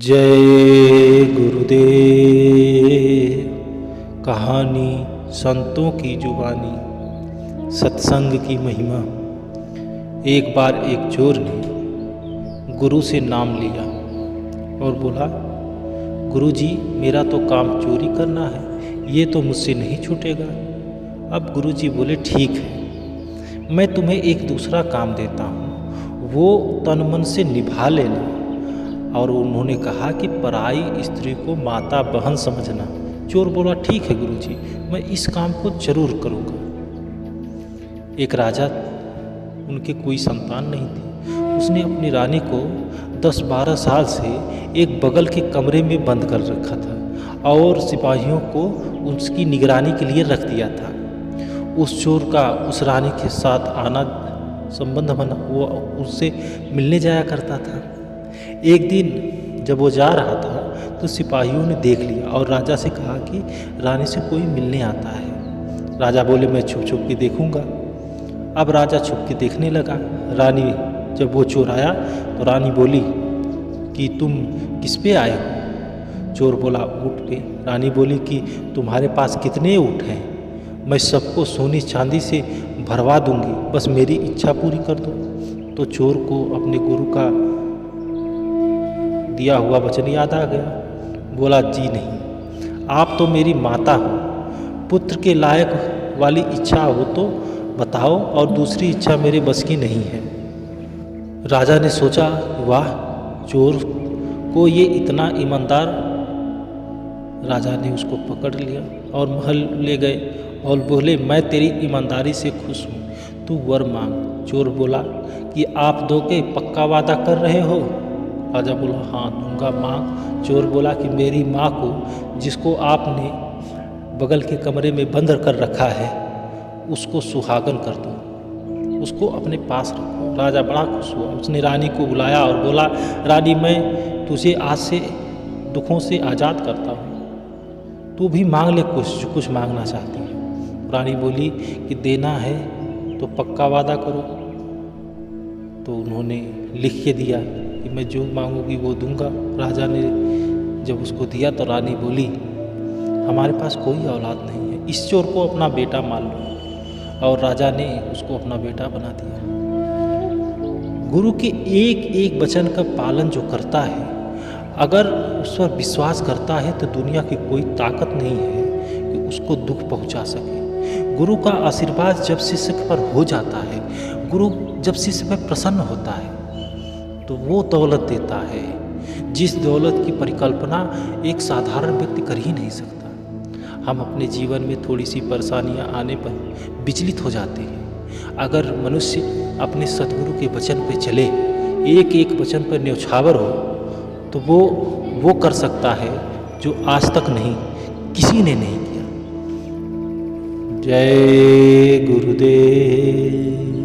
जय गुरुदेव। कहानी संतों की जुबानी, सत्संग की महिमा। एक बार एक चोर ने गुरु से नाम लिया और बोला, गुरुजी मेरा तो काम चोरी करना है, ये तो मुझसे नहीं छूटेगा। अब गुरुजी बोले, ठीक है, मैं तुम्हें एक दूसरा काम देता हूँ, वो तन मन से निभा लेना। और उन्होंने कहा कि पराई स्त्री को माता बहन समझना। चोर बोला, ठीक है गुरुजी, मैं इस काम को जरूर करूँगा। एक राजा, उनके कोई संतान नहीं थी। उसने अपनी रानी को 10-12 साल से एक बगल के कमरे में बंद कर रखा था और सिपाहियों को उसकी निगरानी के लिए रख दिया था। उस चोर का उस रानी के साथ आना संबंध बना, वो उससे मिलने जाया करता था। एक दिन जब वो जा रहा था तो सिपाहियों ने देख लिया और राजा से कहा कि रानी से कोई मिलने आता है। राजा बोले, मैं छुप छुप के देखूंगा। अब राजा छुप के देखने लगा। रानी, जब वो चोर आया तो रानी बोली कि तुम किस पे आए हो? चोर बोला, ऊँट पे। रानी बोली कि तुम्हारे पास कितने ऊँट हैं? मैं सबको सोने चांदी से भरवा दूंगी, बस मेरी इच्छा पूरी कर दो। तो चोर को अपने गुरु का दिया हुआ वचन याद आ गया। बोला, जी नहीं, आप तो मेरी माता हो, पुत्र के लायक वाली इच्छा हो तो बताओ, और दूसरी इच्छा मेरे बस की नहीं है। राजा ने सोचा, वाह, चोर को ये इतना ईमानदार। राजा ने उसको पकड़ लिया और महल ले गए और बोले, मैं तेरी ईमानदारी से खुश हूँ, तू वर मांग। चोर बोला कि आप दो के पक्का वादा कर रहे हो? राजा बोला, हाँ दूंगा, मांग। चोर बोला कि मेरी माँ को, जिसको आपने बगल के कमरे में बंद कर रखा है, उसको सुहागन कर दो, उसको अपने पास रखो। राजा बड़ा खुश हुआ। उसने रानी को बुलाया और बोला, रानी मैं तुझे आज से दुखों से आज़ाद करता हूँ, तू भी मांग ले कुछ, कुछ मांगना चाहती है। रानी बोली कि देना है तो पक्का वादा करो। तो उन्होंने लिख के दिया कि मैं जो मांगूंगी वो दूंगा। राजा ने जब उसको दिया तो रानी बोली, हमारे पास कोई औलाद नहीं है, इस चोर को अपना बेटा मान लो। और राजा ने उसको अपना बेटा बना दिया। गुरु के एक एक वचन का पालन जो करता है, अगर उस पर विश्वास करता है, तो दुनिया की कोई ताकत नहीं है कि उसको दुख पहुंचा सके। गुरु का आशीर्वाद जब शिष्य पर हो जाता है, गुरु जब शिष्य पर प्रसन्न होता है, तो वो दौलत देता है जिस दौलत की परिकल्पना एक साधारण व्यक्ति कर ही नहीं सकता। हम अपने जीवन में थोड़ी सी परेशानियां आने पर विचलित हो जाते हैं। अगर मनुष्य अपने सद्गुरु के वचन पे चले, एक एक वचन पर न्यौछावर हो, तो वो कर सकता है जो आज तक नहीं, किसी ने नहीं किया। जय गुरुदेव।